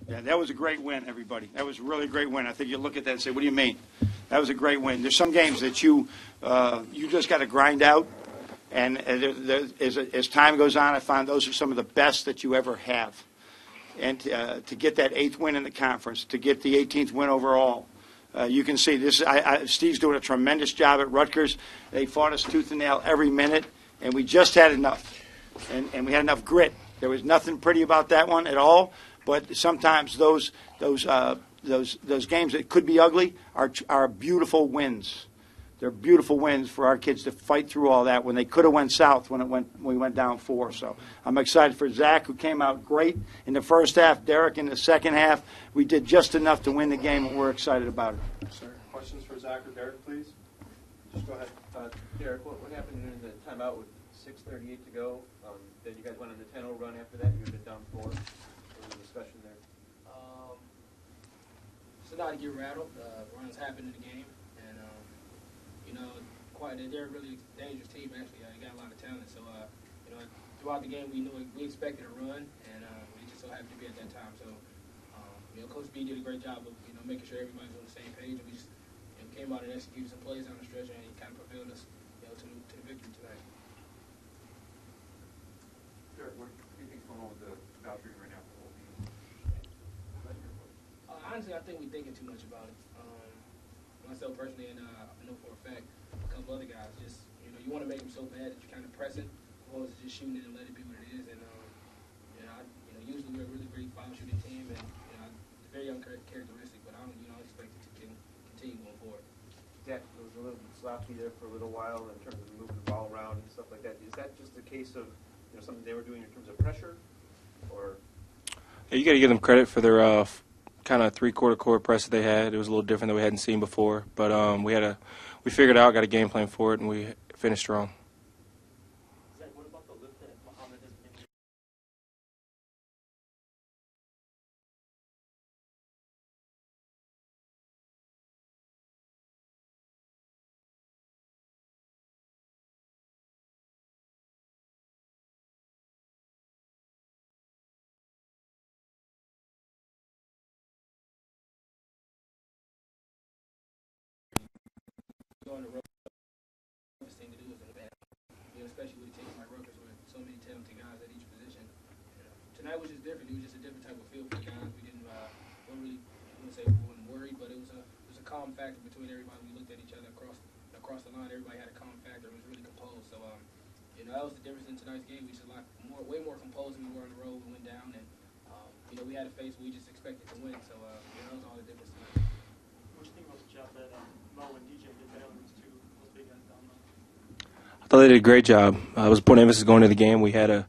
Yeah, that was a great win, everybody. That was really a great win. I think you look at that and say, what do you mean? That was a great win. There's some games that you just got to grind out, and as time goes on, I find those are some of the best that you ever have. And to get that 8th win in the conference, to get the 18th win overall, you can see this. Steve's doing a tremendous job at Rutgers. They fought us tooth and nail every minute, and we just had enough, and we had enough grit. There was nothing pretty about that one at all. But sometimes those games that could be ugly are beautiful wins. They're beautiful wins for our kids to fight through all that when they could have went south when we went down 4. So I'm excited for Zach, who came out great in the first half. Derrick in the second half. We did just enough to win the game, and we're excited about it. Sir, questions for Zach or Derrick, please? Just go ahead. Derrick, what happened in the timeout with 6:38 to go? Then you guys went on the 10-0 run after that. You had been down 4. Discussion there. So not to get rattled. Runs happen in the game, and they're a really dangerous team. Actually, they got a lot of talent. So throughout the game, we expected a run, and we just so happened to be at that time. So Coach B did a great job of making sure everybody's on the same page, and we just came out and executed some plays down the stretch, and he kind of propelled us to the victory tonight. Derrick, what do you think is going on with the boundary right now? Honestly, I think we're thinking too much about it. Myself personally, and I know for a fact a couple other guys, just you want to make them so bad that you kind of press it, as opposed to just shooting it and let it be what it is. And usually we're a really great foul shooting team, and it's very uncharacteristic. But I don't expect it to continue going forward. Zach was a little bit sloppy there for a little while in terms of moving the ball around and stuff like that. Is that just a case of something they were doing in terms of pressure, or? Yeah, you got to give them credit for their kind of 3/4 court press that they had. It was a little different than we hadn't seen before, but we figured out, got a game plan for it, and we finished strong. Zach, what about the lift that Muhammad has been? On the road, the thing to do is in the back, especially with a team like Rutgers with so many talented guys at each position. Tonight was just different. It was just a different type of feel for the guys. We didn't really, I wouldn't say we weren't worried, but it was a calm factor between everybody. We looked at each other across the line. Everybody had a calm factor. It was really composed. So that was the difference in tonight's game. We just way more composed than we were on the road. We went down, and we had a face we just expected to win. So that was all the difference tonight. What do you think about the job that Mo and DJ did there on these two big guys down there? I thought they did a great job. It was a point of emphasis going into the game. We had a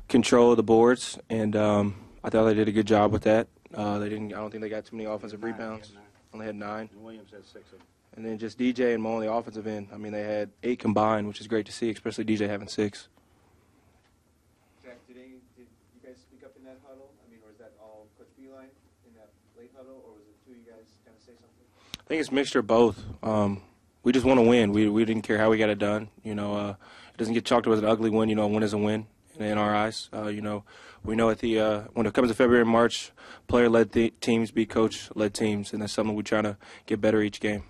control of the boards, and I thought they did a good job with that. I don't think they got too many offensive rebounds. Only had 9. And Williams had 6 of them. And then just DJ and Mo on the offensive end. I mean, they had 8 combined, which is great to see, especially DJ having 6. Zach, did you guys speak up in that huddle? I mean, or is that all Coach Beilein in that late huddle, or was it two of you guys kind of say something? I think it's a mixture of both. We just want to win. We didn't care how we got it done. It doesn't get chalked up as an ugly win. A win is a win in our eyes. We know at when it comes to February and March, player-led teams beat coach-led teams, and that's something we're trying to get better each game.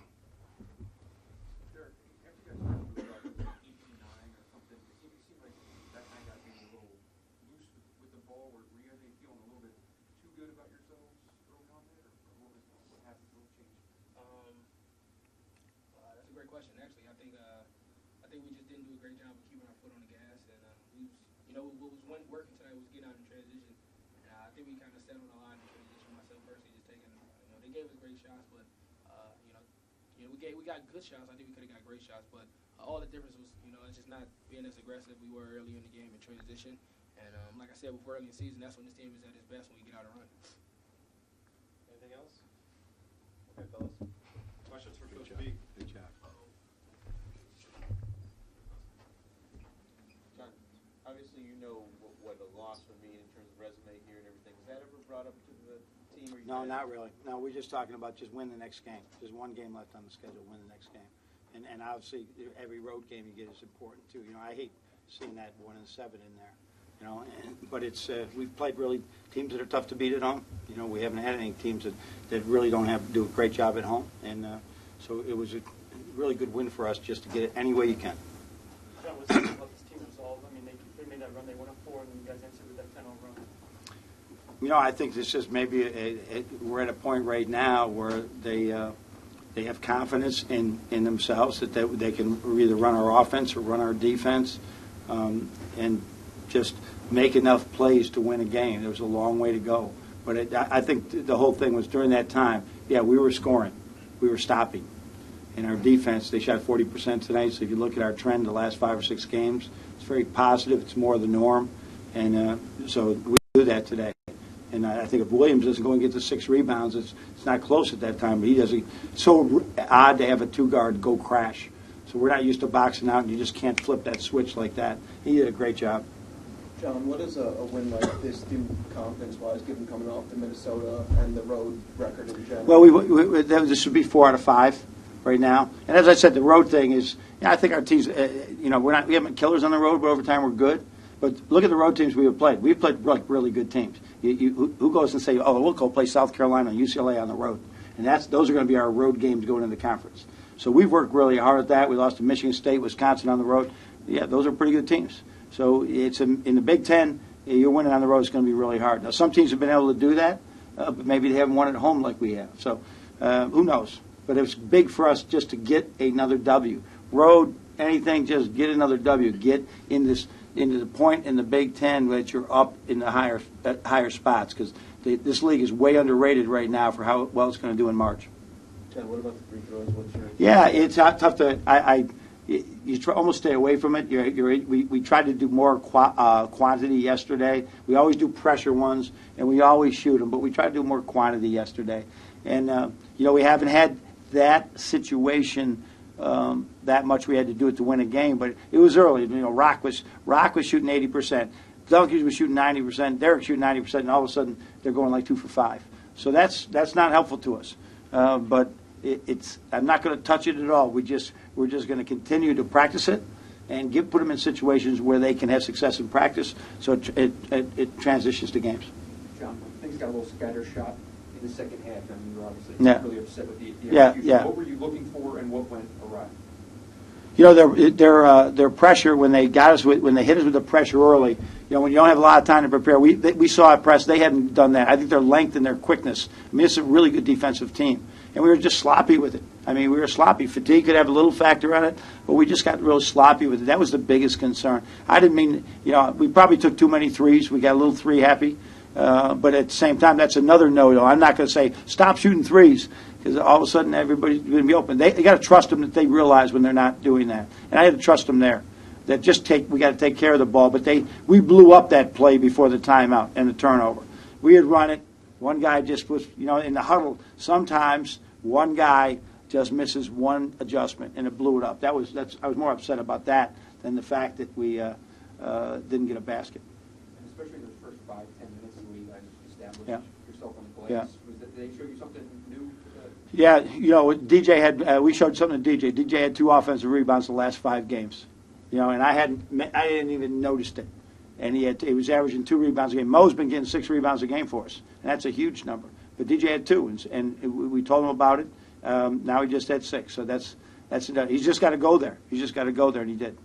Question. Actually, I think we just didn't do a great job of keeping our foot on the gas, and what was working tonight was getting out in transition. And I think we kind of settled a lot in transition. Myself personally, just taking, they gave us great shots, but we got good shots. I think we could have got great shots, but all the difference was, it's just not being as aggressive we were earlier in the game in transition. And like I said before, early in the season, that's when this team is at its best, when we get out and run. Anything else? Okay, fellas. Questions for Coach B? Good job. John, obviously you know what a loss would mean in terms of resume here and everything. Was that ever brought up to the team? Or No, not really. No, we're just talking about just win the next game. There's one game left on the schedule, win the next game. And obviously every road game you get is important too. I hate seeing that 1-7 in there. You know, but it's we've played really teams that are tough to beat at home. You know, we haven't had any teams that really don't do a great job at home, and so it was a really good win for us just to get it any way you can. John, what's the about this team resolve? I mean, they made that run. They went up 4, and you guys answered with that 10-0 run. You know, I think this is maybe we're at a point right now where they have confidence in themselves that they can either run our offense or run our defense, and just make enough plays to win a game. There was a long way to go, but I think the whole thing was during that time. Yeah, we were scoring, we were stopping, and our defense. They shot 40% tonight. So if you look at our trend the last 5 or 6 games, it's very positive. It's more the norm, and so we do that today. And I think if Williams doesn't go and get the 6 rebounds, it's not close at that time. But he doesn't. It's so odd to have a 2-guard go crash. So we're not used to boxing out, and you just can't flip that switch like that. He did a great job. John, what does a win like this do confidence-wise, given coming off the Minnesota and the road record in general? Well, this would be 4 out of 5 right now. And as I said, the road thing is, I think our teams, we haven't killers on the road, but over time we're good. But look at the road teams we have played. We've played really good teams. Who goes and say, we'll go play South Carolina and UCLA on the road? And those are going to be our road games going into the conference. So we've worked really hard at that. We lost to Michigan State, Wisconsin on the road. Yeah, those are pretty good teams. So it's in the Big Ten, you're winning on the road is going to be really hard. Now, some teams have been able to do that, but maybe they haven't won at home like we have. So who knows? But it was big for us just to get another W. Road, anything, just get another W. Get into the point in the Big Ten that you're up in the higher spots, because this league is way underrated right now for how well it's going to do in March. John, what about the free throws? What's your... Yeah, it's tough to. You almost stay away from it. We tried to do more quantity yesterday. We always do pressure ones, and we always shoot them, but we tried to do more quantity yesterday. And we haven't had that situation that much. We had to do it to win a game, but it was early. Rock was shooting 80%. Duncan was shooting 90%. Derrick shooting 90%, and all of a sudden they're going like 2 for 5. So that's not helpful to us. But I'm not going to touch it at all. We're just going to continue to practice it and put them in situations where they can have success in practice, so it transitions to games. John, things got a little scattershot in the second half, and you were obviously really upset with the execution. Yeah. What were you looking for, and what went awry? Their pressure when they hit us with the pressure early. When you don't have a lot of time to prepare, we saw it press. They hadn't done that. I think their length and their quickness. I mean, it's a really good defensive team. And we were just sloppy with it. I mean, we were sloppy. Fatigue could have a little factor on it, but we just got real sloppy with it. That was the biggest concern. I didn't mean, we probably took too many threes. We got a little 3 happy. But at the same time, that's another no-no. I'm not going to say, stop shooting threes, because all of a sudden everybody's going to be open. They got to trust them that they realize when they're not doing that. And I had to trust them there. That we got to take care of the ball. But we blew up that play before the timeout and the turnover. We had run it. One guy just was, in the huddle, sometimes one guy just misses one adjustment, and it blew it up. I was more upset about that than the fact that we didn't get a basket. And especially in those first 5-10 minutes when you guys established yourself on the glass. Yeah. Did they show you something new? Yeah, DJ had. We showed something to DJ. DJ had 2 offensive rebounds the last 5 games. And I didn't even noticed it. And he was averaging 2 rebounds a game. Mo's been getting 6 rebounds a game for us, and that's a huge number. But DJ had 2, and we told him about it. Now he just had 6, so that's enough. He's just got to go there. He's just got to go there, and he did.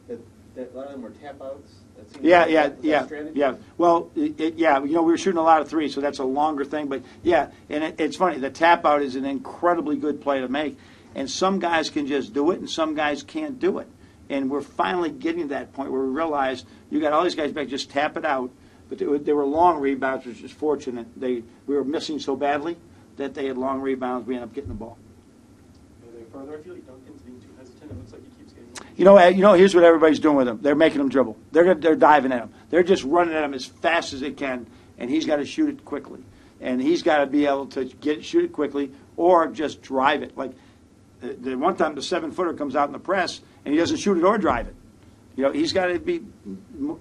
A lot of them were tap outs. Yeah. Well, we were shooting a lot of 3s, so that's a longer thing. But and it's funny. The tap out is an incredibly good play to make, and some guys can just do it, and some guys can't do it. And we're finally getting to that point where we realize you got all these guys back, just tap it out. But they were long rebounds, which is fortunate. We were missing so badly that they had long rebounds. We ended up getting the ball. Anything further? I feel like Duncan's being too hesitant. It looks like he keeps getting. Here's what everybody's doing with him. They're making him dribble. They're diving at him. They're just running at him as fast as they can, and he's got to shoot it quickly. And he's got to be able to shoot it quickly, or just drive it. Like the one time the 7-footer comes out in the press, and he doesn't shoot it or drive it. He's got to be.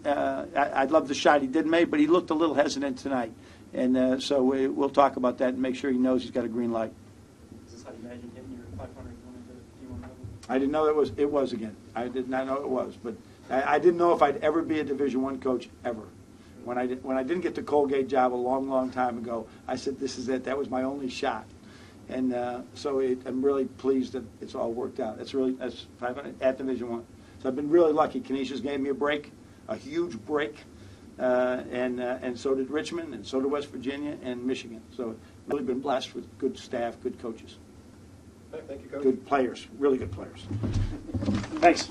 I'd love the shot he did make, but he looked a little hesitant tonight, and so we'll talk about that and make sure he knows he's got a green light. Is this how you imagine hitting your 500 going into D1 level? I didn't know it was again. I did not know it was, but I didn't know if I'd ever be a Division I coach ever. When I didn't get the Colgate job a long time ago, I said, this is it. That was my only shot. And so I'm really pleased that it's all worked out. That's 500 at Division I. So I've been really lucky. Canisius gave me a break, a huge break, and so did Richmond, and so did West Virginia and Michigan. So really been blessed with good staff, good coaches. Thank you, Coach. Good players, really good players. Thanks.